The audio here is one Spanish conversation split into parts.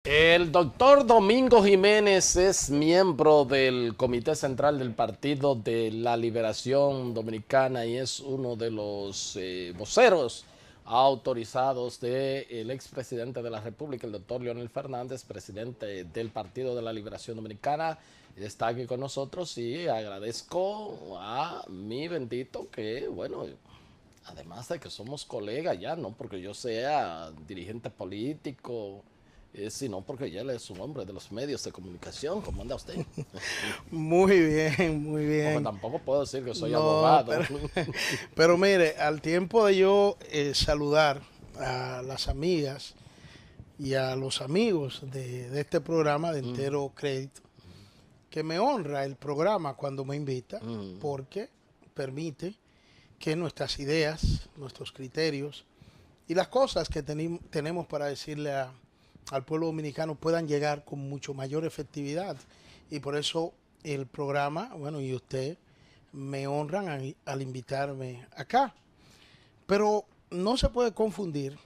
El doctor Domingo Jiménez es miembro del Comité Central del Partido de la Liberación Dominicana y es uno de los voceros autorizados del expresidente de la República, el doctor Leonel Fernández, presidente del Partido de la Liberación Dominicana. Está aquí con nosotros y agradezco a mi bendito que, bueno, además de que somos colegas ya, no porque yo sea dirigente político, sino porque ya él es un hombre de los medios de comunicación. ¿Cómo anda usted? Muy bien, muy Porque bien. tampoco puedo decir que soy No, abogado. pero mire, al tiempo de yo saludar a las amigas y a los amigos de este programa de Entero Crédito, que me honra el programa cuando me invita, porque permite que nuestras ideas, nuestros criterios y las cosas que tenemos para decirle al pueblo dominicano puedan llegar con mucho mayor efectividad. Y por eso el programa, bueno, y usted me honran al invitarme acá. Pero no se puede confundir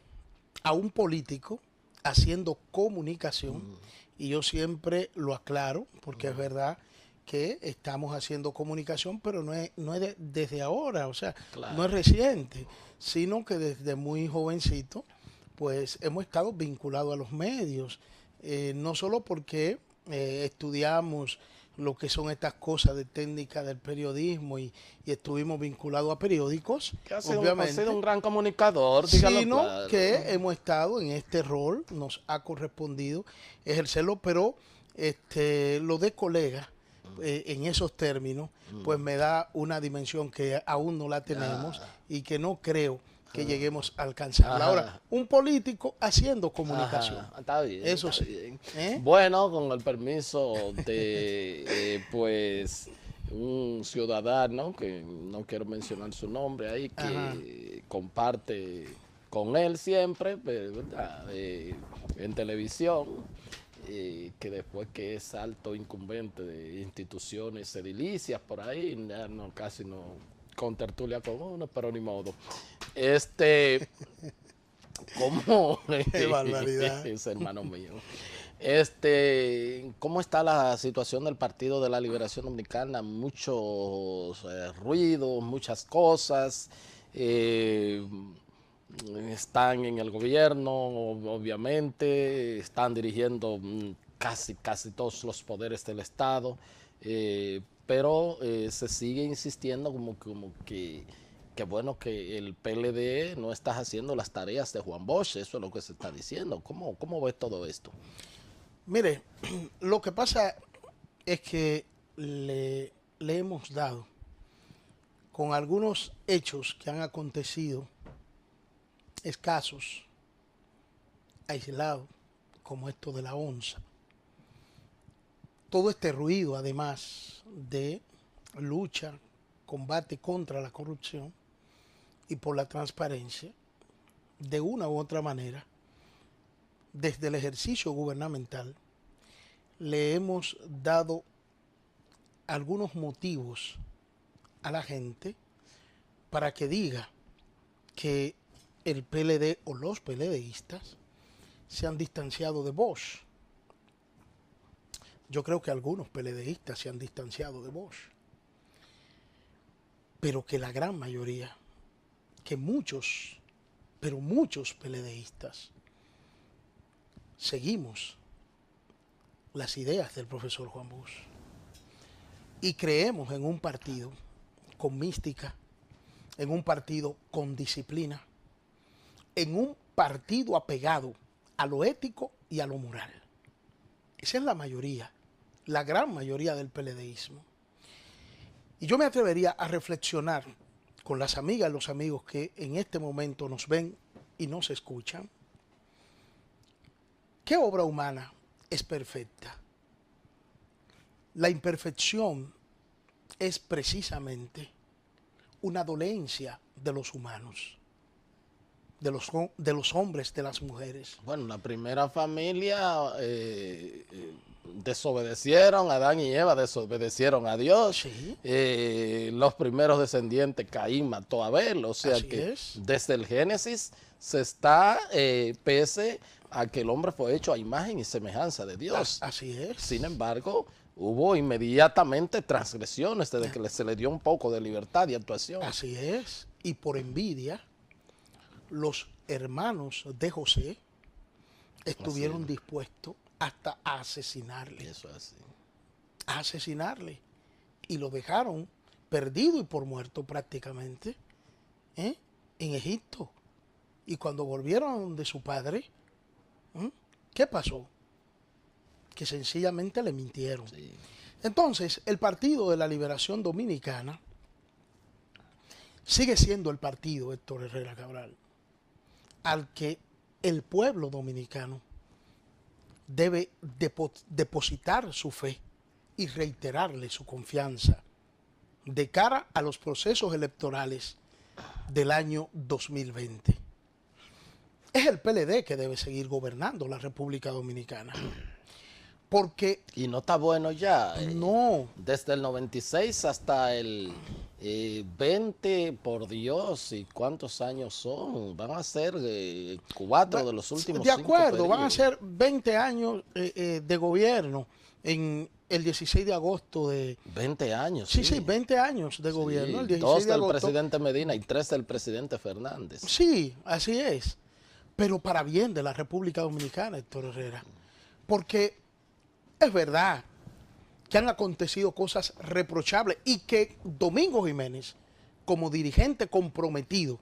a un político haciendo comunicación, y yo siempre lo aclaro, porque es verdad que estamos haciendo comunicación, pero no es desde ahora, o sea, no es Claro. reciente, sino que desde muy jovencito, pues hemos estado vinculados a los medios, no solo porque estudiamos lo que son estas cosas de técnica del periodismo y estuvimos vinculados a periódicos, Que ha sido obviamente, un gran comunicador, dígalo sino claro. que hemos estado en este rol, nos ha correspondido ejercerlo, pero lo de colega en esos términos, pues me da una dimensión que aún no la tenemos Ah, y que no creo que lleguemos a alcanzarla. Ahora, ajá, un político haciendo comunicación, ajá, está bien, eso está sí. bien. ¿Eh? Bueno, con el permiso de, pues, un ciudadano, que no quiero mencionar su nombre ahí, Ajá. que comparte con él siempre, ¿verdad? En televisión, que después que es alto incumbente de instituciones edilicias por ahí, ya no, casi no con tertulia con uno, pero ni modo. Este, ¿cómo? Qué barbaridad. Es hermano mío. ¿Cómo está la situación del Partido de la Liberación Dominicana? Muchos ruidos, muchas cosas. eh, Están en el gobierno, obviamente, están dirigiendo casi todos los poderes del Estado, pero se sigue insistiendo que bueno, que el PLD no está haciendo las tareas de Juan Bosch, eso es lo que se está diciendo. ¿Cómo ves todo esto? Mire, lo que pasa es que le hemos dado con algunos hechos que han acontecido escasos, aislados, como esto de la onza. Todo este ruido, además de lucha, combate contra la corrupción y por la transparencia, de una u otra manera, desde el ejercicio gubernamental, le hemos dado algunos motivos a la gente para que diga que el PLD o los PLDistas se han distanciado de Bosch. Yo creo que algunos PLDistas se han distanciado de Bosch, pero que la gran mayoría, que muchos, pero muchos PLDistas, seguimos las ideas del profesor Juan Bosch y creemos en un partido con mística, en un partido con disciplina, en un partido apegado a lo ético y a lo moral. Esa es la mayoría, la gran mayoría del PLDismo. Y yo me atrevería a reflexionar con las amigas y los amigos que en este momento nos ven y nos escuchan. ¿Qué obra humana es perfecta? La imperfección es precisamente una dolencia de los humanos, de los hombres, de las mujeres. Bueno, la primera familia desobedecieron, Adán y Eva desobedecieron a Dios. Sí, Los primeros descendientes, Caín mató a Abel, o sea así que es. desde el Génesis se está, pese a que el hombre fue hecho a imagen y semejanza de Dios. Así es. Sin embargo, hubo inmediatamente transgresiones desde que se le dio un poco de libertad de actuación. Así es. Y por envidia, los hermanos de José estuvieron dispuestos hasta a asesinarle. Eso es así. A asesinarle. Y lo dejaron perdido y por muerto prácticamente en Egipto. Y cuando volvieron de su padre, ¿qué pasó? Que sencillamente le mintieron. Sí. Entonces, el Partido de la Liberación Dominicana sigue siendo el partido, Héctor Herrera Cabral, al que el pueblo dominicano debe depositar su fe y reiterarle su confianza de cara a los procesos electorales del año 2020. Es el PLD que debe seguir gobernando la República Dominicana. Porque... Y no está bueno ya. No. Desde el 96 hasta el 20, por Dios, ¿y cuántos años son? Van a ser 4 de los últimos 5 De acuerdo, periodos. Van a ser 20 años de gobierno en el 16 de agosto de... 20 años. Sí, 20 años de gobierno. El 16 2 de del agosto. presidente Medina y 3 del presidente Fernández. Sí, así es. Pero para bien de la República Dominicana, Héctor Herrera. Porque es verdad que han acontecido cosas reprochables y que Domingo Jiménez, como dirigente comprometido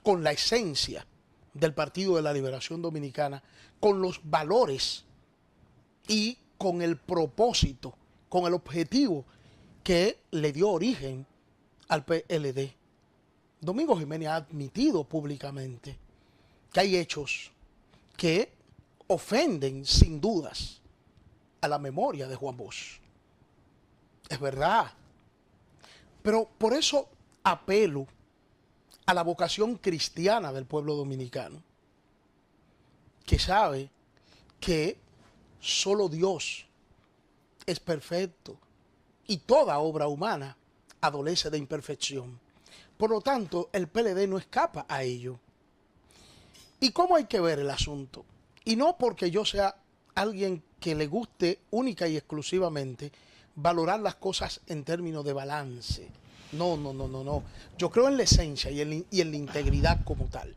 con la esencia del Partido de la Liberación Dominicana, con los valores y con el propósito, con el objetivo que le dio origen al PLD. Domingo Jiménez ha admitido públicamente que hay hechos que ofenden sin dudas a la memoria de Juan Bosch. Es verdad. Pero por eso apelo a la vocación cristiana del pueblo dominicano, que sabe que solo Dios es perfecto y toda obra humana adolece de imperfección. Por lo tanto, el PLD no escapa a ello. ¿Y cómo hay que ver el asunto? Y no porque yo sea alguien que le guste única y exclusivamente valorar las cosas en términos de balance. No. Yo creo en la esencia y en la integridad como tal,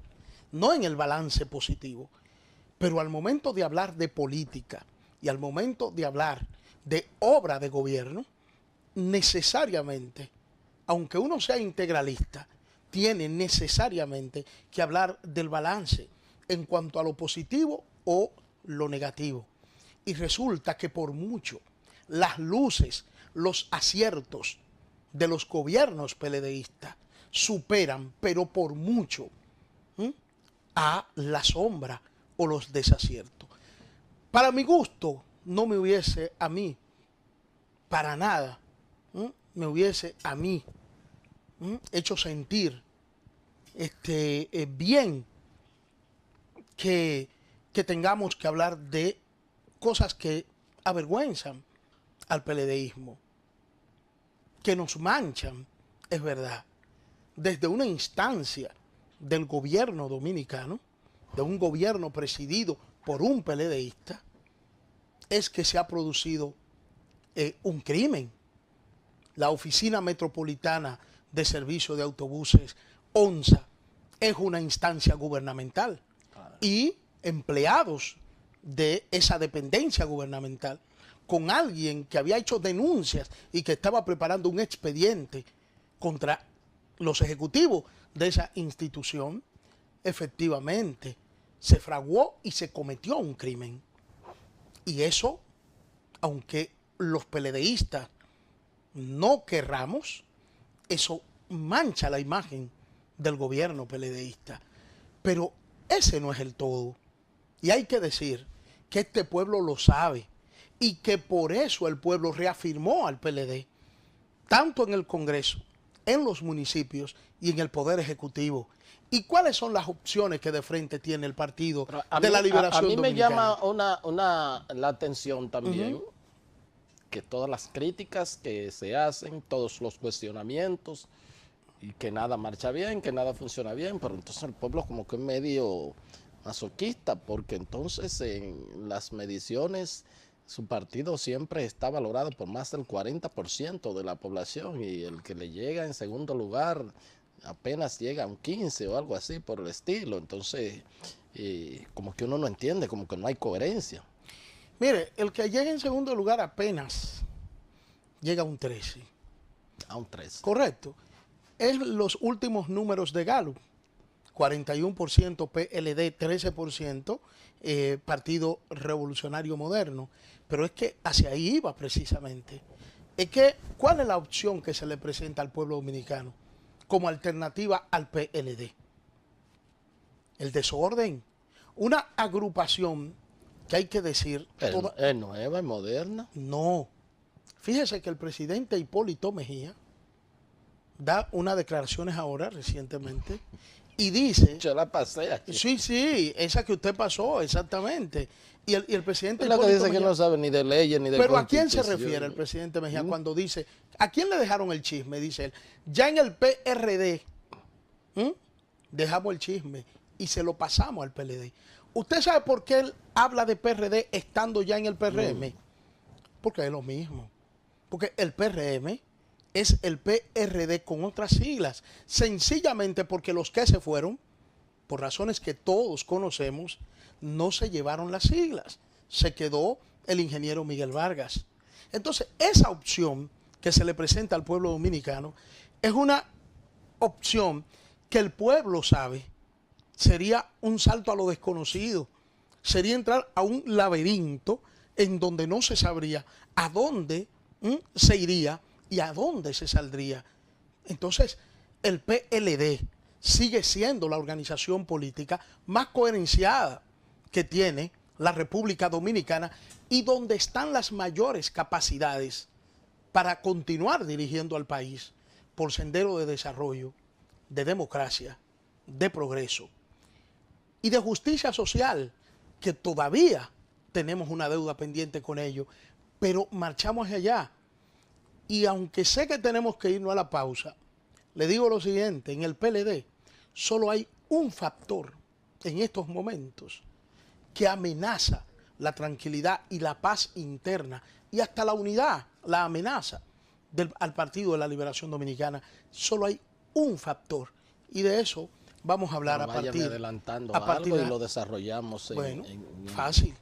no en el balance positivo. Pero al momento de hablar de política y al momento de hablar de obra de gobierno, necesariamente, aunque uno sea integralista, tiene necesariamente que hablar del balance en cuanto a lo positivo o lo negativo. Y resulta que por mucho las luces, los aciertos de los gobiernos PLDistas superan, pero por mucho, a la sombra o los desaciertos. Para mi gusto, no me hubiese a mí, para nada, me hubiese a mí hecho sentir bien que tengamos que hablar de cosas que avergüenzan al PLDismo, que nos manchan, es verdad, desde una instancia del gobierno dominicano, de un gobierno presidido por un PLDista, es que se ha producido un crimen. La Oficina Metropolitana de Servicio de Autobuses, ONSA, es una instancia gubernamental y empleados de esa dependencia gubernamental con alguien que había hecho denuncias y que estaba preparando un expediente contra los ejecutivos de esa institución, efectivamente se fraguó y se cometió un crimen. Y eso, aunque los PLDistas no querramos, eso mancha la imagen del gobierno PLDista. Pero ese no es el todo. Y hay que decir que este pueblo lo sabe y que por eso el pueblo reafirmó al PLD, tanto en el Congreso, en los municipios y en el Poder Ejecutivo. ¿Y cuáles son las opciones que de frente tiene el Partido de la Liberación Dominicana? A mí me llama la atención también que todas las críticas que se hacen, todos los cuestionamientos, y que nada marcha bien, que nada funciona bien, pero entonces el pueblo como que medio masoquista, porque entonces en las mediciones su partido siempre está valorado por más del 40% de la población y el que le llega en segundo lugar apenas llega a un 15 o algo así por el estilo. Entonces, como que uno no entiende, como que no hay coherencia. Mire, el que llega en segundo lugar apenas llega a un 13. A un 13. Correcto. Es los últimos números de Gallup. 41% PLD, 13% Partido Revolucionario Moderno. Pero es que hacia ahí iba precisamente. Es que, ¿cuál es la opción que se le presenta al pueblo dominicano como alternativa al PLD? El desorden. Una agrupación que hay que decir... ¿Es nueva, es moderna? No. Fíjese que el presidente Hipólito Mejía da unas declaraciones ahora, recientemente, y dice... Yo la pasé aquí. Sí, esa que usted pasó, exactamente. Y el presidente Hipólito Mejía... que no sabe ni de leyes ni de Pero ¿a quién se refiere el presidente Mejía cuando dice... ¿A quién le dejaron el chisme? Dice él. Ya en el PRD dejamos el chisme y se lo pasamos al PLD. ¿Usted sabe por qué él habla de PRD estando ya en el PRM? Porque es lo mismo. Porque el PRM es el PRD con otras siglas. Sencillamente porque los que se fueron, por razones que todos conocemos, no se llevaron las siglas. Se quedó el ingeniero Miguel Vargas. Entonces, esa opción que se le presenta al pueblo dominicano es una opción que el pueblo sabe. Sería un salto a lo desconocido. Sería entrar a un laberinto en donde no se sabría a dónde se iría y a dónde se saldría. Entonces, el PLD sigue siendo la organización política más coherenciada que tiene la República Dominicana y donde están las mayores capacidades para continuar dirigiendo al país por sendero de desarrollo, de democracia, de progreso y de justicia social, que todavía tenemos una deuda pendiente con ellos, pero marchamos hacia allá. Y aunque sé que tenemos que irnos a la pausa, le digo lo siguiente: en el PLD solo hay un factor en estos momentos que amenaza la tranquilidad y la paz interna y hasta la unidad, la amenaza al Partido de la Liberación Dominicana. Solo hay un factor y de eso vamos a hablar a partir algo y lo desarrollamos fácil.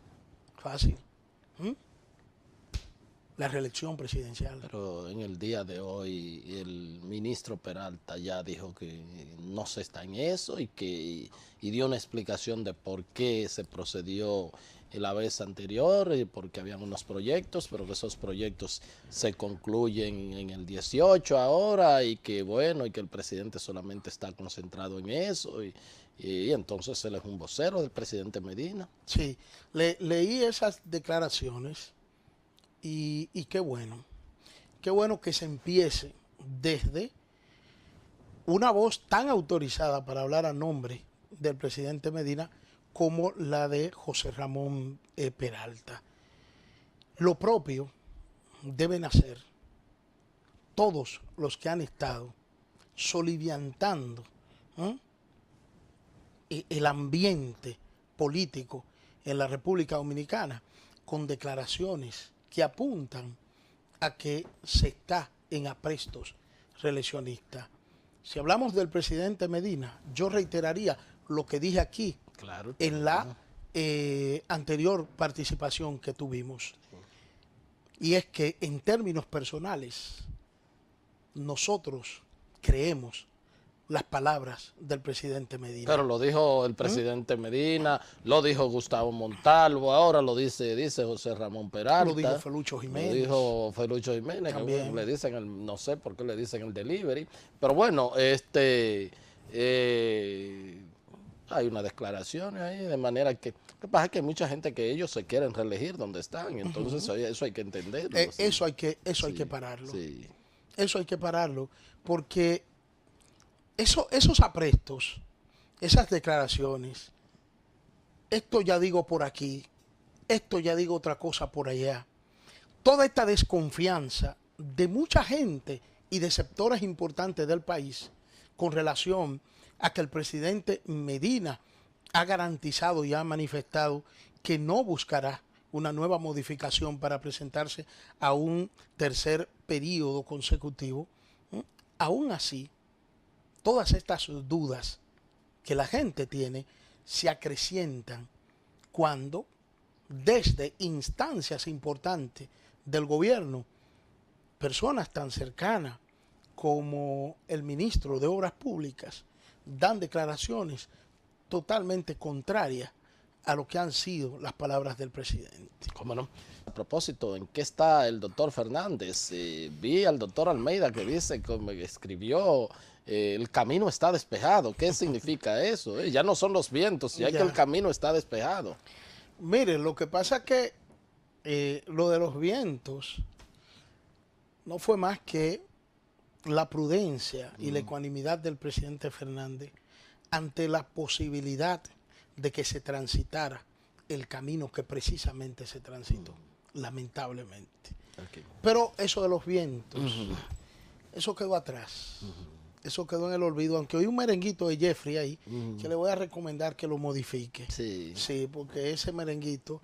La reelección presidencial. Pero en el día de hoy el ministro Peralta ya dijo que no se está en eso y dio una explicación de por qué se procedió la vez anterior, porque habían unos proyectos, pero que esos proyectos se concluyen en el 18 ahora y que bueno, y que el presidente solamente está concentrado en eso y entonces él es un vocero del presidente Medina. Sí, leí esas declaraciones y qué bueno que se empiece desde una voz tan autorizada para hablar a nombre del presidente Medina como la de José Ramón Peralta. Lo propio deben hacer todos los que han estado soliviantando el ambiente político en la República Dominicana con declaraciones que apuntan a que se está en aprestos reeleccionistas. Si hablamos del presidente Medina, yo reiteraría lo que dije aquí en la anterior participación que tuvimos. Y es que en términos personales, nosotros creemos las palabras del presidente Medina. Pero lo dijo el presidente Medina, lo dijo Gustavo Montalvo, ahora lo dice José Ramón Peralta. Lo dijo Felucho Jiménez. Lo dijo Felucho Jiménez, que le dicen no sé por qué le dicen el delivery. Pero bueno, hay unas declaraciones ahí, de manera que... Lo que pasa es que hay mucha gente que ellos se quieren reelegir donde están, entonces eso hay que entenderlo. Eso hay que pararlo. Sí. Eso hay que pararlo, porque esos aprestos, esas declaraciones, esto ya digo por aquí, esto ya digo otra cosa por allá, toda esta desconfianza de mucha gente y de sectores importantes del país con relación a que el presidente Medina ha garantizado y ha manifestado que no buscará una nueva modificación para presentarse a un tercer periodo consecutivo. Aún así, todas estas dudas que la gente tiene se acrecientan cuando desde instancias importantes del gobierno, personas tan cercanas como el ministro de Obras Públicas dan declaraciones totalmente contrarias a lo que han sido las palabras del presidente. ¿Cómo no? A propósito, ¿en qué está el doctor Fernández? Vi al doctor Almeida que dice, como escribió, el camino está despejado. ¿Qué significa eso? Ya no son los vientos, ya que el camino está despejado. Mire, lo que pasa es que lo de los vientos no fue más que la prudencia y la ecuanimidad del presidente Fernández ante la posibilidad de que se transitara el camino que precisamente se transitó, lamentablemente. Okay. Pero eso de los vientos, eso quedó atrás. Eso quedó en el olvido, aunque hay un merenguito de Jeffrey ahí, que le voy a recomendar que lo modifique. Sí. Sí, porque ese merenguito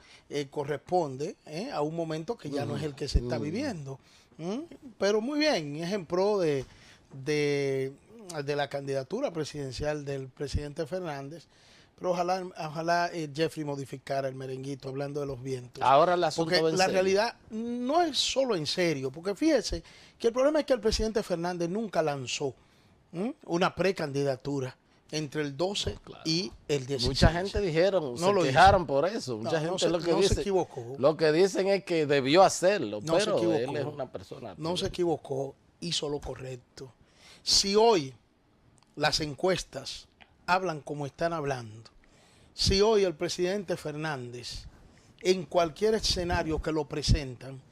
corresponde a un momento que ya no es el que se está viviendo. Pero muy bien, es en pro de la candidatura presidencial del presidente Fernández. Pero ojalá Jeffrey modificara el merenguito hablando de los vientos. Ahora el asunto porque la serio. realidad no es solo en serio, porque fíjese que el problema es que el presidente Fernández nunca lanzó una precandidatura entre el 12 y el 16. Mucha gente dijeron, no se quejaron por eso. Mucha gente se equivocó. Lo que dicen es que debió hacerlo, no pero se equivocó. él es una persona. No se equivocó, hizo lo correcto. Si hoy las encuestas hablan como están hablando, si hoy el presidente Fernández, en cualquier escenario que lo presentan,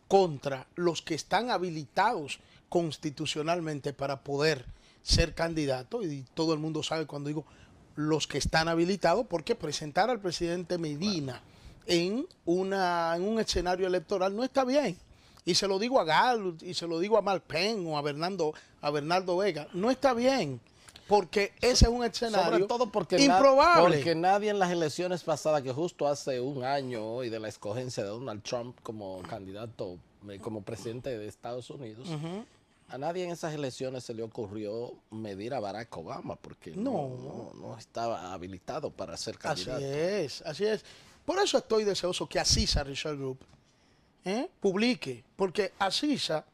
contra los que están habilitados constitucionalmente para poder ser candidato, y todo el mundo sabe cuando digo los que están habilitados, porque presentar al presidente Medina en un escenario electoral no está bien. Y se lo digo a Gal, y se lo digo a Mark Penn o a Bernardo Vega, no está bien. Porque ese es un escenario sobre todo porque improbable. Porque nadie en las elecciones pasadas, que justo hace un año y de la escogencia de Donald Trump como candidato, como presidente de Estados Unidos, a nadie en esas elecciones se le ocurrió medir a Barack Obama, porque no estaba habilitado para ser candidato. Así es. Por eso estoy deseoso que Asisa Research Group publique, porque Asisa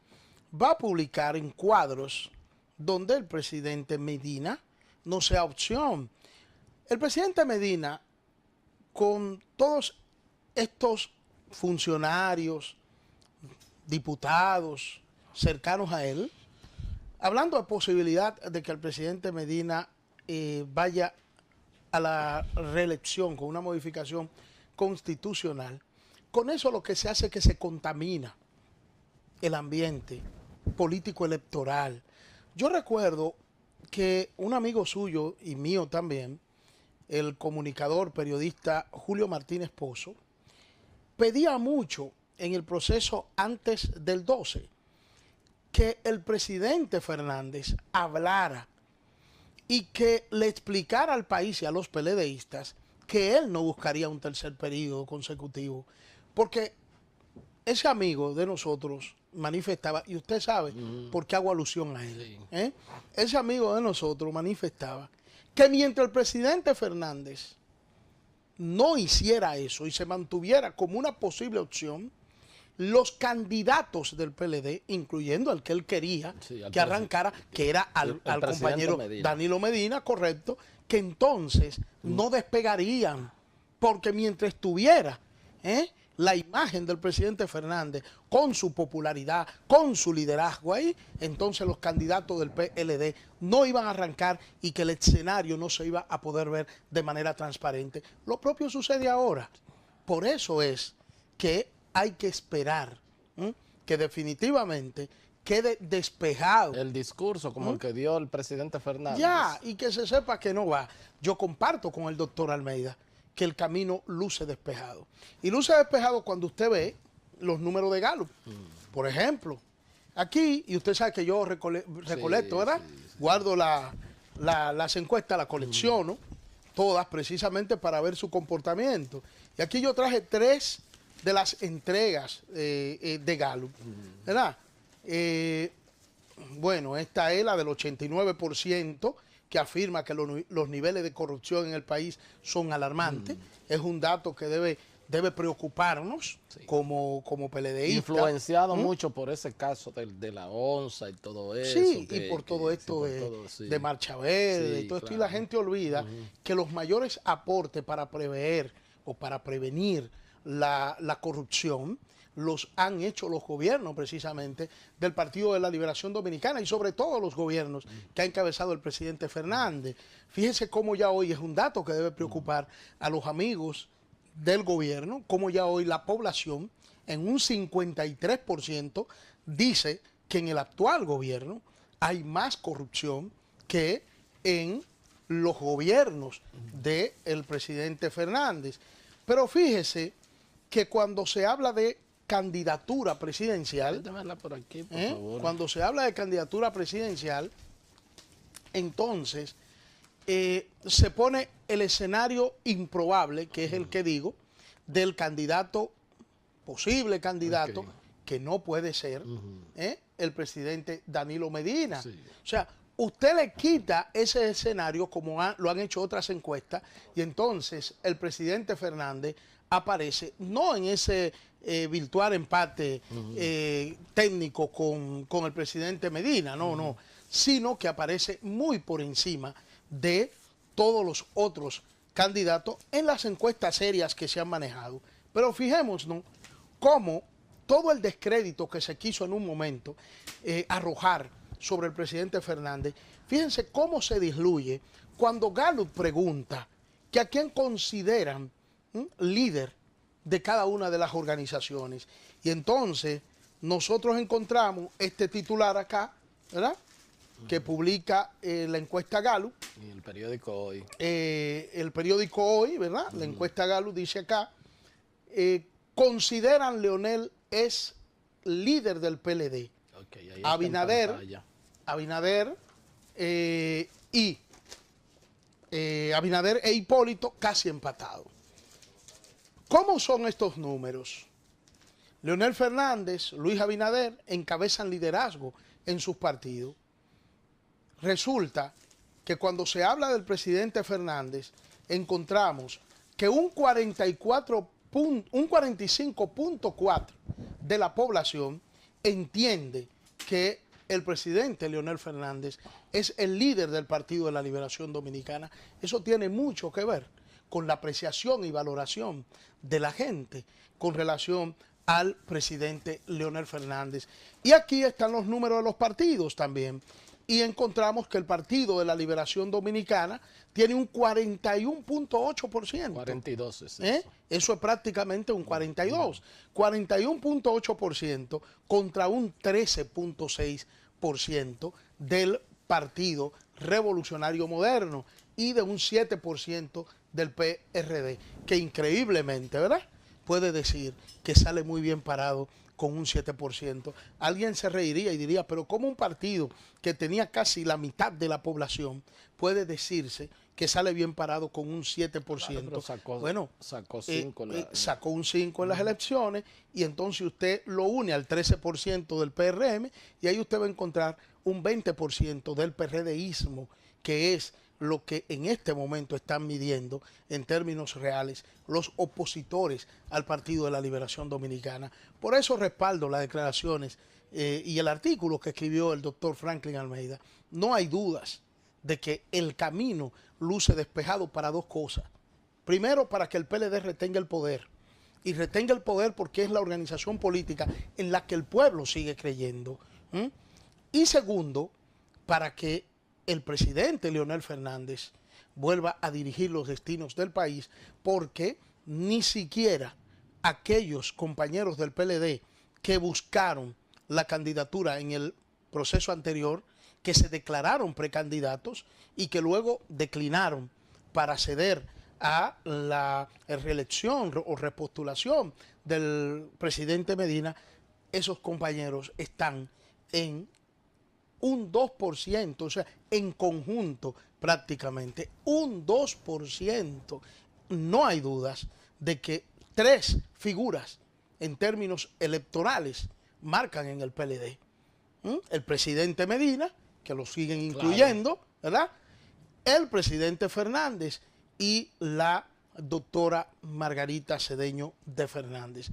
va a publicar en cuadros donde el presidente Medina no sea opción. El presidente Medina, con todos estos funcionarios, diputados cercanos a él, hablando de posibilidad de que el presidente Medina vaya a la reelección con una modificación constitucional, con eso lo que se hace es que se contamina el ambiente político electoral. Yo recuerdo que un amigo suyo y mío también, el comunicador, periodista Julio Martínez Pozo, pedía mucho en el proceso antes del 12 que el presidente Fernández hablara y que le explicara al país y a los PLDistas que él no buscaría un tercer periodo consecutivo, porque ese amigo de nosotros manifestaba, y usted sabe por qué hago alusión a él, ese amigo de nosotros manifestaba que mientras el presidente Fernández no hiciera eso y se mantuviera como una posible opción, los candidatos del PLD, incluyendo al que él quería que arrancara, que era al compañero Medina. Danilo Medina, correcto, que entonces no despegarían, porque mientras estuviera la imagen del presidente Fernández con su popularidad, con su liderazgo ahí, entonces los candidatos del PLD no iban a arrancar y que el escenario no se iba a poder ver de manera transparente. Lo propio sucede ahora. Por eso es que hay que esperar que definitivamente quede despejado el discurso como el que dio el presidente Fernández. Ya, y que se sepa que no va. Yo comparto con el doctor Almeida que el camino luce despejado. Y luce despejado cuando usted ve los números de Gallup. Por ejemplo, aquí, y usted sabe que yo recolecto, ¿verdad? Sí. Guardo las encuestas, las colecciono. todas precisamente para ver su comportamiento. Y aquí yo traje 3 de las entregas de Gallup, ¿verdad? Bueno, esta es la del 89%, que afirma que los niveles de corrupción en el país son alarmantes. Es un dato que debe preocuparnos, sí, como PLDistas. Influenciado mucho por ese caso de la onza y todo eso. Sí, y por todo esto de Marcha Verde, sí, y todo esto. claro. Y la gente olvida que los mayores aportes para prever o para prevenir la corrupción los han hecho los gobiernos precisamente del Partido de la Liberación Dominicana y sobre todo los gobiernos que ha encabezado el presidente Fernández. Fíjense cómo ya hoy es un dato que debe preocupar a los amigos del gobierno, cómo ya hoy la población en un 53% dice que en el actual gobierno hay más corrupción que en los gobiernos del presidente Fernández. Pero fíjese que cuando se habla de candidatura presidencial, por aquí, por favor. Cuando se habla de candidatura presidencial, entonces se pone el escenario improbable, que es el que digo, del candidato, posible candidato, que no puede ser el presidente Danilo Medina. Sí. O sea, usted le quita ese escenario como lo han hecho otras encuestas y entonces el presidente Fernández aparece no en ese virtual empate técnico con el presidente Medina, no, sino que aparece muy por encima de todos los otros candidatos en las encuestas serias que se han manejado. Pero fijémonos, ¿no?, cómo todo el descrédito que se quiso en un momento arrojar sobre el presidente Fernández, fíjense cómo se disluye cuando Gallup pregunta que a quién consideran líder de cada una de las organizaciones. Y entonces nosotros encontramos este titular acá, ¿verdad?, que publica la encuesta Gallup. Y el periódico Hoy. El periódico Hoy, ¿verdad? La encuesta Gallup dice acá, consideran Leonel es líder del PLD. Okay, Abinader Abinader e Hipólito casi empatados. ¿Cómo son estos números? Leonel Fernández, Luis Abinader encabezan liderazgo en sus partidos. Resulta que cuando se habla del presidente Fernández, encontramos que un 45.4% de la población entiende que el presidente Leonel Fernández es el líder del Partido de la Liberación Dominicana. Eso tiene mucho que ver con la apreciación y valoración de la gente con relación al presidente Leonel Fernández. Y aquí están los números de los partidos también. Y encontramos que el Partido de la Liberación Dominicana tiene un 41.8%. 42 es eso. Eso es prácticamente un 42. 41.8% contra un 13.6% del Partido Revolucionario Moderno y de un 7% del PRD, que increíblemente, ¿verdad?, puede decir que sale muy bien parado con un 7%. Alguien se reiría y diría, pero ¿cómo un partido que tenía casi la mitad de la población puede decirse que sale bien parado con un 7%? Claro, sacó un 5 en las elecciones y entonces usted lo une al 13% del PRM y ahí usted va a encontrar un 20% del PRDismo, que es lo que en este momento están midiendo en términos reales los opositores al Partido de la Liberación Dominicana. Por eso respaldo las declaraciones y el artículo que escribió el doctor Franklin Almeida. No hay dudas de que el camino luce despejado para dos cosas. Primero, para que el PLD retenga el poder. Y retenga el poder porque es la organización política en la que el pueblo sigue creyendo. Y segundo, para que el presidente Leonel Fernández vuelva a dirigir los destinos del país, porque ni siquiera aquellos compañeros del PLD que buscaron la candidatura en el proceso anterior, que se declararon precandidatos y que luego declinaron para ceder a la reelección o repostulación del presidente Medina, esos compañeros están en un 2%, o sea, en conjunto prácticamente, un 2%. No hay dudas de que tres figuras en términos electorales marcan en el PLD. El presidente Medina, que lo siguen incluyendo, ¿verdad? El presidente Fernández y la doctora Margarita Cedeño de Fernández.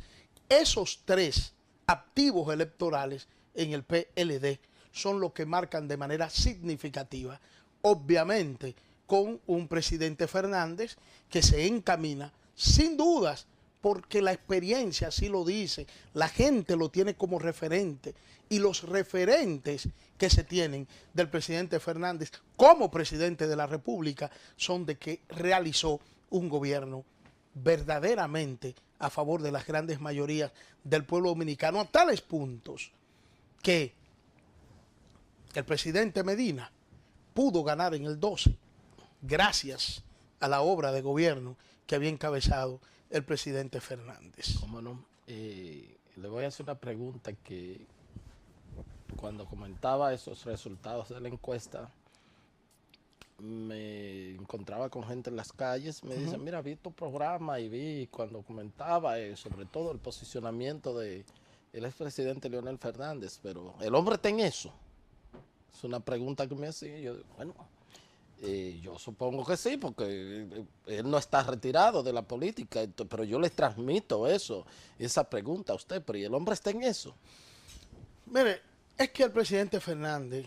Esos tres activos electorales en el PLD son los que marcan de manera significativa, obviamente con un presidente Fernández que se encamina sin dudas, porque la experiencia así lo dice, la gente lo tiene como referente, y los referentes que se tienen del presidente Fernández como presidente de la República son de que realizó un gobierno verdaderamente a favor de las grandes mayorías del pueblo dominicano, a tales puntos que el presidente Medina pudo ganar en el 12 gracias a la obra de gobierno que había encabezado el presidente Fernández. ¿Cómo no? Le voy a hacer una pregunta que cuando comentaba esos resultados de la encuesta, me encontraba con gente en las calles, me dicen, mira, vi tu programa y vi cuando comentaba sobre todo el posicionamiento del expresidente Leonel Fernández, pero ¿el hombre está en eso? Es una pregunta que me hacía. Yo digo, bueno, yo supongo que sí, porque él no está retirado de la política, pero yo les transmito esa pregunta a usted, pero ¿y el hombre está en eso? Mire, es que el presidente Fernández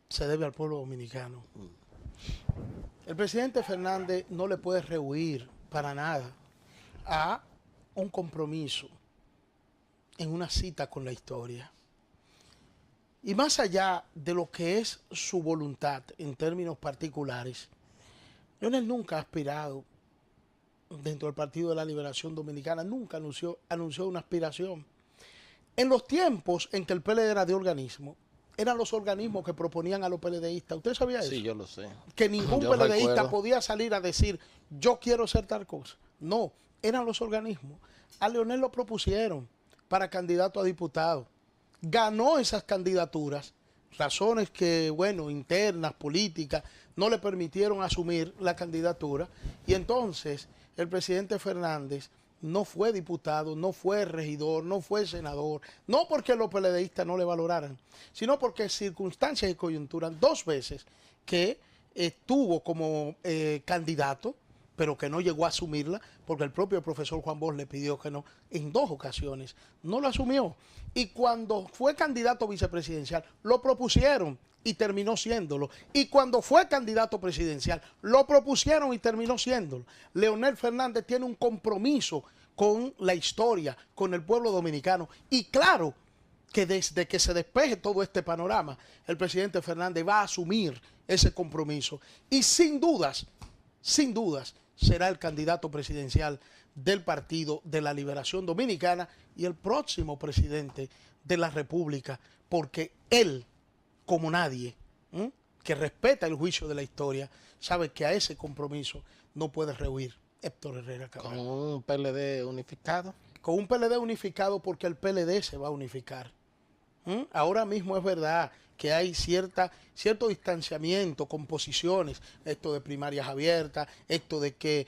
se debe al pueblo dominicano. El presidente Fernández no le puede rehuir para nada a un compromiso en una cita con la historia. Y más allá de lo que es su voluntad en términos particulares, Leonel nunca ha aspirado dentro del Partido de la Liberación Dominicana, nunca anunció una aspiración. En los tiempos en que el PLD era de organismo, eran los organismos que proponían a los PLDistas. ¿Usted sabía eso? Sí, yo lo sé. Que ningún PLDista podía salir a decir, yo quiero ser tal cosa. No, eran los organismos. A Leonel lo propusieron para candidato a diputado. Ganó esas candidaturas, razones que, bueno, internas, políticas, no le permitieron asumir la candidatura. Y entonces el presidente Fernández no fue diputado, no fue regidor, no fue senador, no porque los PLDistas no le valoraran, sino porque circunstancias y coyunturas, dos veces que estuvo como candidato, pero que no llegó a asumirla, porque el propio profesor Juan Bosch le pidió que no, en dos ocasiones, no lo asumió. Y cuando fue candidato vicepresidencial, lo propusieron y terminó siéndolo. Y cuando fue candidato presidencial, lo propusieron y terminó siéndolo. Leonel Fernández tiene un compromiso con la historia, con el pueblo dominicano. Y claro que desde que se despeje todo este panorama, el presidente Fernández va a asumir ese compromiso. Y sin dudas, será el candidato presidencial del Partido de la Liberación Dominicana y el próximo presidente de la República, porque él, como nadie, que respeta el juicio de la historia, sabe que a ese compromiso no puede rehuir Héctor Herrera Cabral. ¿Con un PLD unificado? Con un PLD unificado, porque el PLD se va a unificar. Ahora mismo es verdad que hay cierto distanciamiento con posiciones, esto de primarias abiertas, esto de que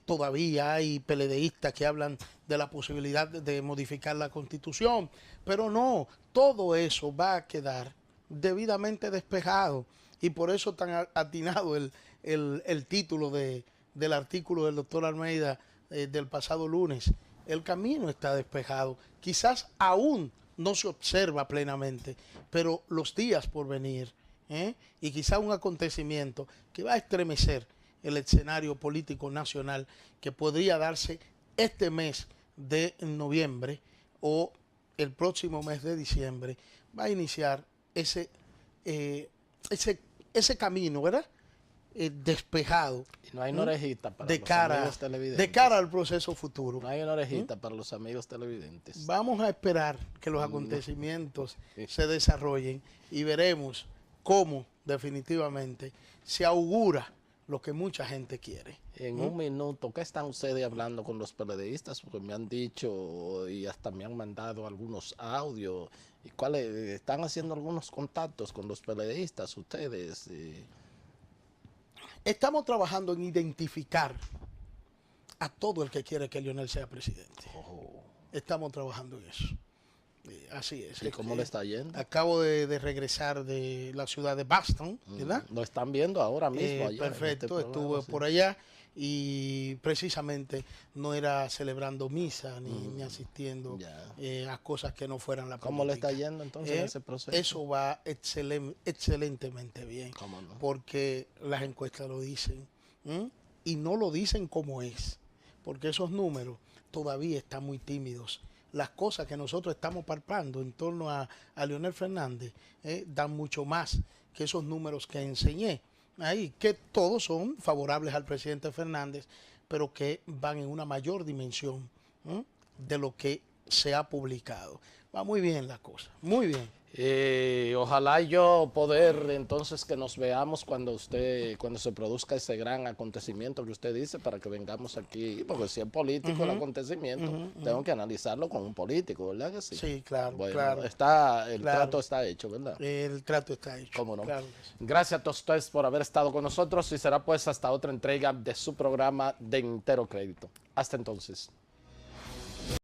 todavía hay PLDistas que hablan de la posibilidad de modificar la Constitución, pero no, todo eso va a quedar debidamente despejado, y por eso tan atinado el título del artículo del doctor Almeida del pasado lunes. El camino está despejado, quizás aún no se observa plenamente, pero los días por venir, y quizá un acontecimiento que va a estremecer el escenario político nacional, que podría darse este mes de noviembre o el próximo mes de diciembre, va a iniciar ese camino, ¿verdad? Despejado. Y no hay una orejita para los amigos televidentes. De cara al proceso futuro. No hay una orejita para los amigos televidentes. Vamos a esperar que los acontecimientos se desarrollen y veremos cómo definitivamente se augura lo que mucha gente quiere. En un minuto, ¿qué están ustedes hablando con los PLDistas? Porque me han dicho y hasta me han mandado algunos audios. ¿Y cuáles? ¿Están haciendo algunos contactos con los PLDistas ustedes? Estamos trabajando en identificar a todo el que quiere que Leonel sea presidente. Estamos trabajando en eso. Así es. ¿Y cómo le está yendo? Acabo de regresar de la ciudad de Boston, ¿verdad? Lo están viendo ahora mismo. Allá, perfecto, en este estuve por allá y precisamente no era celebrando misa ni asistiendo a cosas que no fueran la política. ¿Cómo le está yendo entonces en ese proceso? Eso va excelentemente bien, ¿Cómo no? porque las encuestas lo dicen, y no lo dicen como es, porque esos números todavía están muy tímidos. Las cosas que nosotros estamos palpando en torno a Leonel Fernández dan mucho más que esos números que enseñé ahí, que todos son favorables al presidente Fernández, pero que van en una mayor dimensión de lo que se ha publicado. Va muy bien la cosa, muy bien. Ojalá yo poder entonces que nos veamos cuando se produzca ese gran acontecimiento que usted dice, para que vengamos aquí, porque si es político el acontecimiento, tengo que analizarlo con un político, ¿verdad que sí? Sí, claro, bueno, claro. El trato está hecho, ¿verdad? El trato está hecho. ¿Cómo no? Claro. Gracias a ustedes por haber estado con nosotros y será pues hasta otra entrega de su programa de Entero Crédito. Hasta entonces.